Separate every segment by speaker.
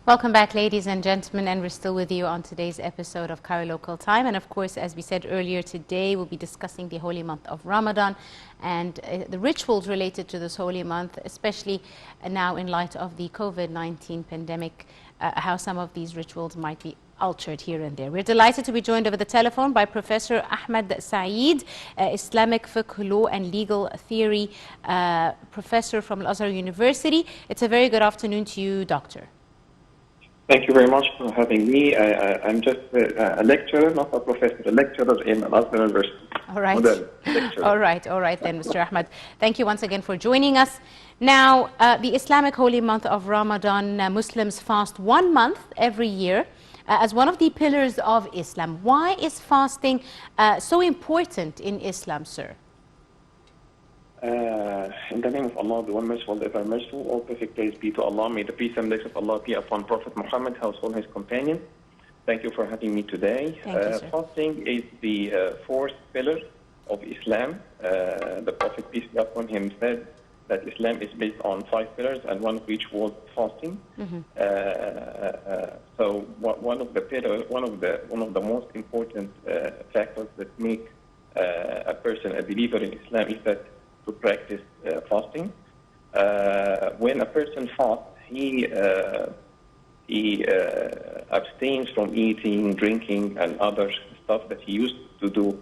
Speaker 1: Welcome back, ladies and gentlemen, and we're still with you on today's episode of Cairo Local Time. And of course, as we said earlier, today we'll be discussing the holy month of Ramadan and the rituals related to this holy month, especially now in light of the COVID-19 pandemic, how some of these rituals might be altered here and there. We're delighted to be joined over the telephone by Professor Ahmed Saeed, Islamic Fiqh Law and Legal Theory Professor from Al-Azhar University. It's a very good afternoon to you, Doctor.
Speaker 2: Thank you very much for having me. I'm just a lecturer, not a professor, a lecturer in Al-Azhar University.
Speaker 1: All right. All right then, Mr. Ahmed. Thank you once again for joining us. Now, the Islamic holy month of Ramadan, Muslims fast 1 month every year as one of the pillars of Islam. Why is fasting so important in Islam, sir?
Speaker 2: In the name of Allah, the one merciful, the ever merciful, all perfect praise be to Allah. May the peace and blessings of Allah be upon Prophet Muhammad, household, his companions. Thank you for having me today. Fasting is the fourth pillar of Islam. The Prophet, peace be upon him, said that Islam is based on 5 pillars, and one of which was fasting. So one of the pillars, one of the most important factors that make a person a believer in Islam is that to practice fasting. When a person fasts, he abstains from eating, drinking, and other stuff that he used to do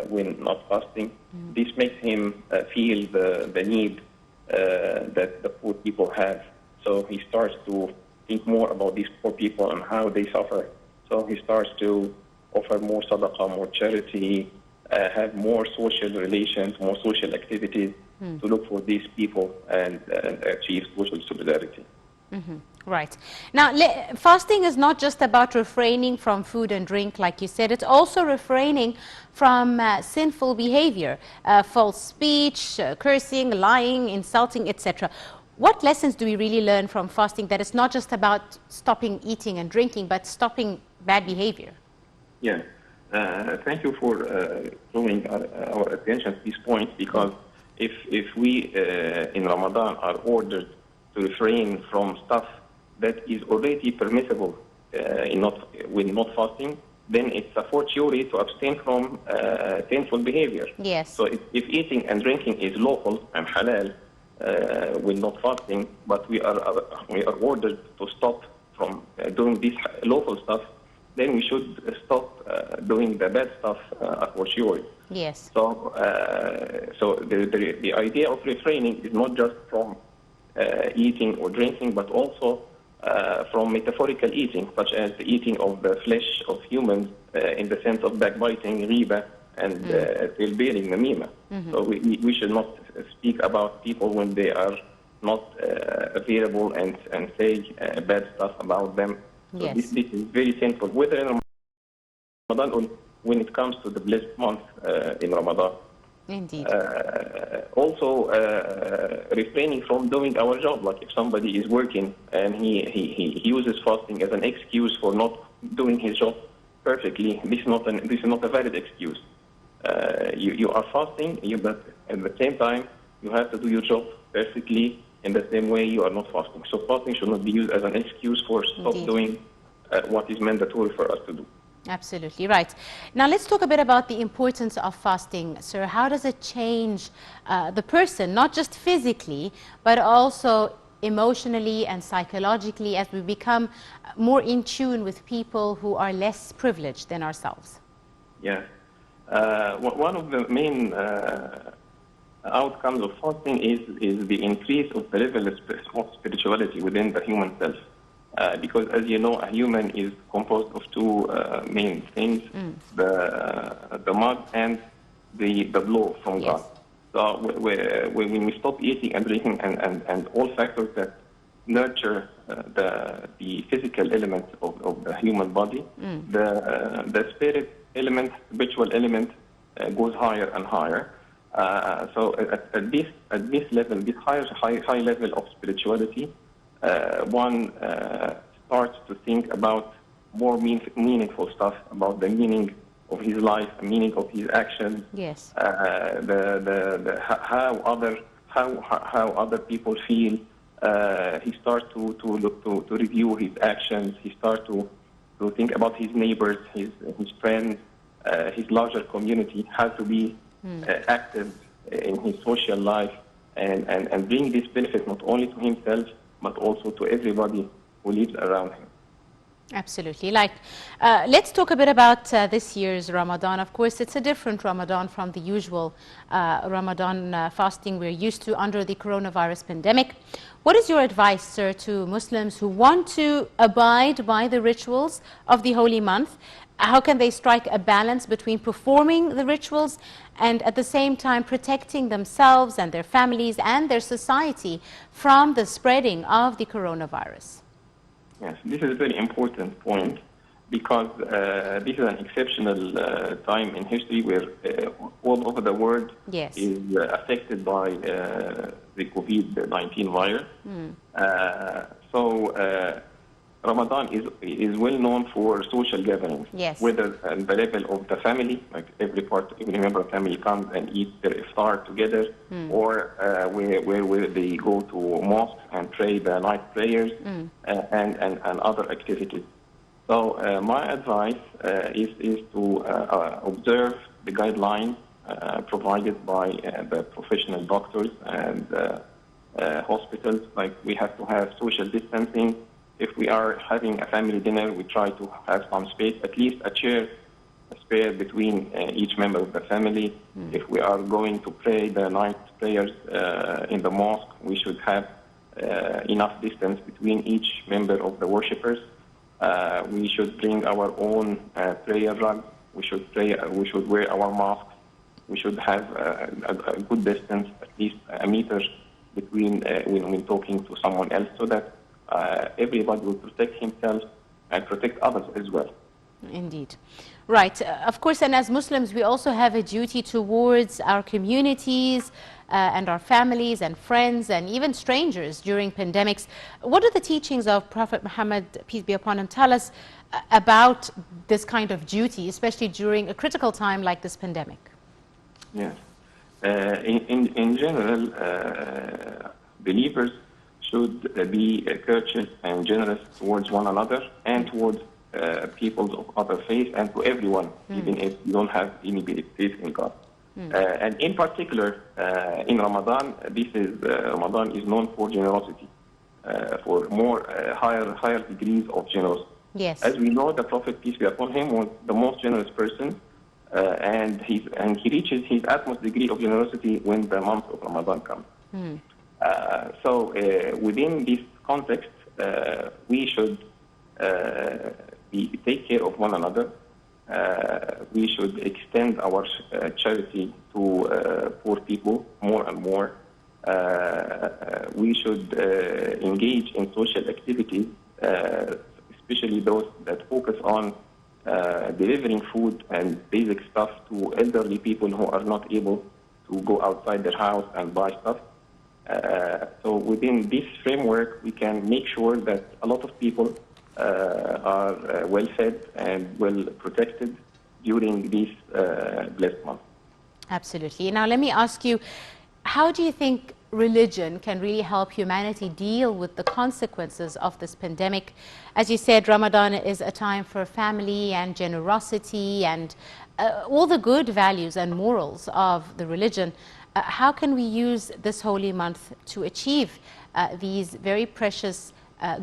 Speaker 2: when not fasting. This makes him feel the need that the poor people have. So he starts to think more about these poor people and how they suffer. So he starts to offer more sadaqah, more charity, have more social relations, more social activities to look for these people and achieve social solidarity.
Speaker 1: Right. Now, fasting is not just about refraining from food and drink, like you said. It's also refraining from sinful behavior, false speech, cursing, lying, insulting, etc. What lessons do we really learn from fasting that it's not just about stopping eating and drinking, but stopping bad behavior?
Speaker 2: Yeah. Thank you for drawing our attention to this point, because if we in Ramadan are ordered to refrain from stuff that is already permissible when not fasting, then it's a fortiori to abstain from sinful behavior.
Speaker 1: Yes.
Speaker 2: So if eating and drinking is lawful and halal when not fasting, but we are ordered to stop from doing this lawful stuff, then we should stop doing the bad stuff a fortiori.
Speaker 1: Yes.
Speaker 2: So, the idea of refraining is not just from eating or drinking, but also from metaphorical eating, such as the eating of the flesh of humans in the sense of backbiting, riba, and tale-bearing, namima. So we should not speak about people when they are not available and say bad stuff about them. So this is very sinful, whether in Ramadan or when it comes to the blessed month in Ramadan.
Speaker 1: Indeed.
Speaker 2: Also, refraining from doing our job. Like if somebody is working and he uses fasting as an excuse for not doing his job perfectly, this is not a valid excuse. You are fasting, but at the same time you have to do your job perfectly. In the same way, you are not fasting. So fasting should not be used as an excuse for stop doing what is mandatory for us to do.
Speaker 1: Absolutely right. Now let's talk a bit about the importance of fasting, sir. How does it change the person, not just physically, but also emotionally and psychologically, as we become more in tune with people who are less privileged than ourselves?
Speaker 2: Yeah. One of the main outcomes of fasting is the increase of the level of spirituality within the human self. Because, as you know, a human is composed of 2 main things, the mud and the blow from God. So when we stop eating and drinking and all factors that nurture the physical element of the human body, the spirit element, spiritual element goes higher and higher. So at this level, this high level of spirituality, one starts to think about more meaningful stuff, about the meaning of his life, the meaning of his actions.
Speaker 1: Yes.
Speaker 2: How other people feel, he starts to look to review his actions. He starts to think about his neighbors, his friends, his larger community, how to be active in his social life, and bring this benefit not only to himself but also to everybody who lives around him.
Speaker 1: Absolutely. Let's talk a bit about this year's Ramadan. Of course, it's a different Ramadan from the usual Ramadan fasting we're used to under the coronavirus pandemic. What is your advice, sir, to Muslims who want to abide by the rituals of the holy month? How can they strike a balance between performing the rituals and at the same time protecting themselves and their families and their society from the spreading of the coronavirus?
Speaker 2: Yes, this is a very important point because this is an exceptional time in history where all over the world is affected by the COVID-19 virus. So Ramadan is well known for social gatherings, whether at the level of the family, like every member of the family comes and eats their iftar together, or where they go to mosques and pray the night prayers and other activities. So my advice is to observe the guidelines provided by the professional doctors and hospitals. Like we have to have social distancing. If we are having a family dinner, we try to have some space, at least a chair spare between each member of the family. If we are going to pray the night prayers in the mosque, we should have enough distance between each member of the worshippers. We should bring our own prayer rug. We should wear our masks. We should have a good distance, at least a meter between when talking to someone else, so that everybody will protect himself and protect others as well.
Speaker 1: Indeed. Right. Of course, and as Muslims, we also have a duty towards our communities and our families and friends and even strangers during pandemics. What do the teachings of Prophet Muhammad, peace be upon him, tell us about this kind of duty, especially during a critical time like this pandemic?
Speaker 2: Yes. In general, believers should be courteous and generous towards one another and towards people of other faiths and to everyone, even if you don't have any faith in God. And in particular, in Ramadan, Ramadan is known for generosity, for higher degrees of generosity.
Speaker 1: Yes.
Speaker 2: As we know, the Prophet, peace be upon him, was the most generous person, and he reaches his utmost degree of generosity when the month of Ramadan comes. So within this context, we should take care of one another. We should extend our charity to poor people more and more. We should engage in social activities, especially those that focus on delivering food and basic stuff to elderly people who are not able to go outside their house and buy stuff. So within this framework, we can make sure that a lot of people are well fed and well protected during this blessed month.
Speaker 1: Absolutely. Now, let me ask you, how do you think religion can really help humanity deal with the consequences of this pandemic? As you said, Ramadan is a time for family and generosity and all the good values and morals of the religion. How can we use this holy month to achieve these very precious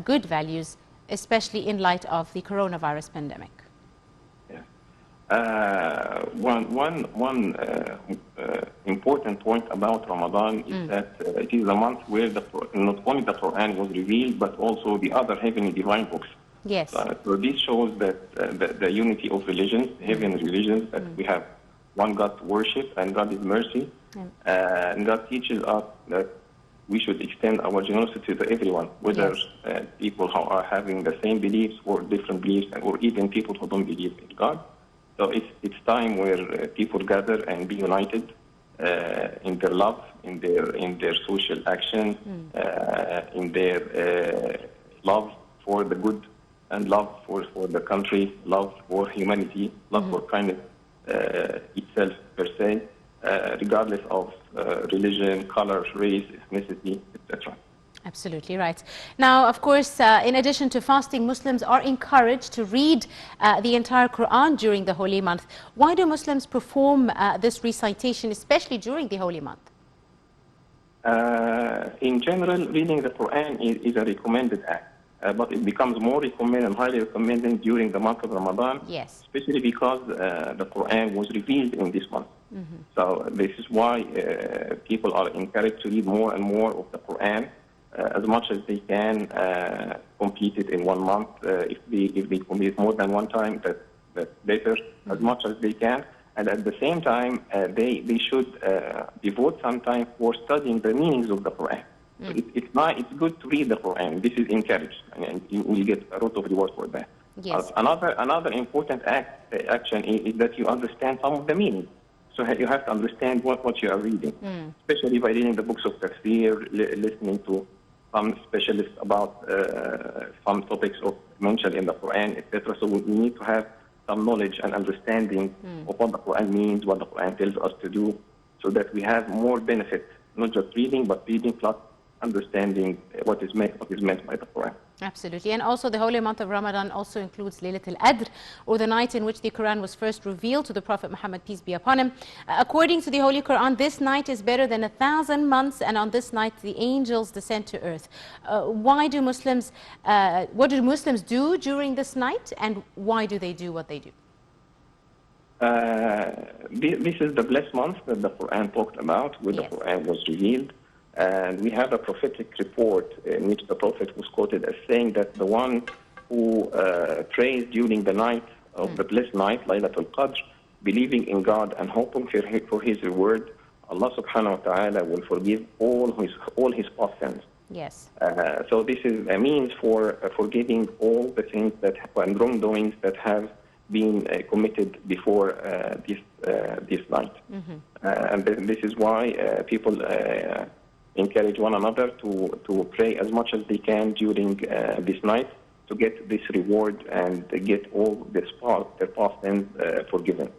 Speaker 1: good values, especially in light of the coronavirus pandemic?
Speaker 2: One important point about Ramadan is that it is a month where not only the Quran was revealed, but also the other heavenly divine books.
Speaker 1: Yes.
Speaker 2: So this shows that the unity of religions, heavenly religions, that we have one God to worship and God is mercy. And God teaches us that we should extend our generosity to everyone, whether people who are having the same beliefs or different beliefs, or even people who don't believe in God. So it's time where people gather and be united in their love, in their social action, in their love for the good and love for the country, love for humanity, love for kindness itself per se, regardless of religion, color, race, ethnicity, etc.
Speaker 1: Absolutely right. Now, of course, in addition to fasting, Muslims are encouraged to read the entire Quran during the holy month. Why do Muslims perform this recitation, especially during the holy month?
Speaker 2: In general, reading the Quran is a recommended act, but it becomes more recommended and highly recommended during the month of Ramadan,
Speaker 1: Yes.
Speaker 2: especially because the Quran was revealed in this month. So this is why people are encouraged to read more and more of the Quran as much as they can, complete it in 1 month. If they complete it more than one time, that's better, as much as they can. And at the same time, they should devote some time for studying the meanings of the Quran. So it's good to read the Quran. This is encouraged, and you will get a lot of reward for that.
Speaker 1: Yes.
Speaker 2: Another important action is that you understand some of the meaning. So you have to understand what you are reading, especially by reading the books of tafsir, listening to some specialists about some topics mentioned in the Quran, etc. So we need to have some knowledge and understanding of what the Quran means, what the Quran tells us to do, so that we have more benefit, not just reading, but reading plus understanding what is meant by the Quran.
Speaker 1: Absolutely. And also the holy month of Ramadan also includes Laylat al-Adr, or the night in which the Quran was first revealed to the Prophet Muhammad, peace be upon him. According to the Holy Quran, this night is better than 1,000 months, and on this night the angels descend to earth. What do Muslims do during this night, and why do they do what they do?
Speaker 2: This is the blessed month that the Quran talked about, where the Quran was revealed. And we have a prophetic report in which the Prophet was quoted as saying that the one who prays during the night of the blessed night, Laylat al-Qadr, believing in God and hoping for his reward, Allah subhanahu wa ta'ala will forgive all his past sins.
Speaker 1: Yes.
Speaker 2: So this is a means for forgiving all the sins and wrongdoings that have been committed before this night. And this is why people encourage one another to pray as much as they can during this night to get this reward and get all their past sins forgiven.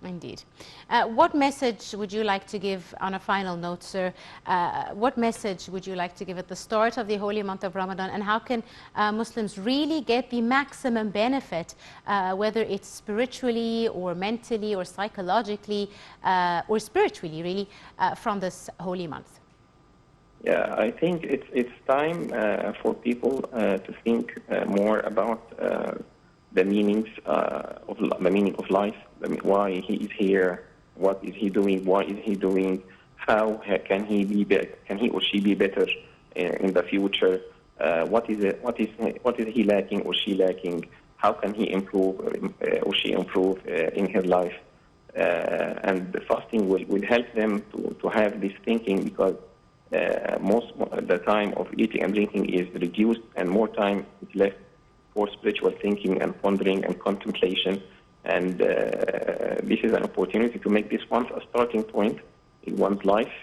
Speaker 1: Indeed. What message would you like to give on a final note, sir? What message would you like to give at the start of the holy month of Ramadan, and how can Muslims really get the maximum benefit, whether it's spiritually or mentally or psychologically or spiritually really, from this holy month?
Speaker 2: Yeah, I think it's time for people to think more about the meaning of life. I mean, why he is here, what is he doing, why is he doing, how can he or she be better in the future? What is he lacking or she lacking? How can he improve or she improve in her life? And the fasting will help them to have this thinking, because most the time of eating and drinking is reduced, and more time is left for spiritual thinking and pondering and contemplation. And this is an opportunity to make this once a starting point in one's life,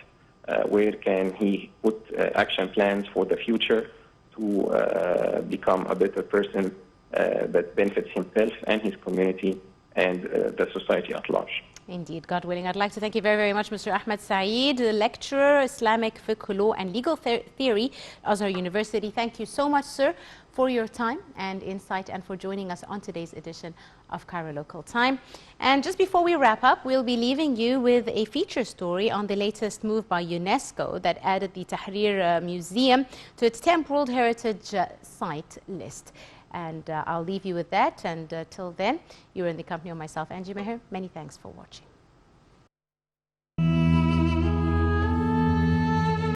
Speaker 2: where can he put action plans for the future to become a better person that benefits himself and his community and the society at large.
Speaker 1: Indeed, God willing. I'd like to thank you very, very much, Mr. Ahmed Saeed, lecturer, Islamic fiqh, law and legal theory, Azhar University. Thank you so much, sir, for your time and insight, and for joining us on today's edition of Cairo Local Time. And just before we wrap up, we'll be leaving you with a feature story on the latest move by UNESCO that added the Tahrir Museum to its 10th World Heritage Site list. And I'll leave you with that. And till then, you're in the company of myself, Angie Meher. Many thanks for watching.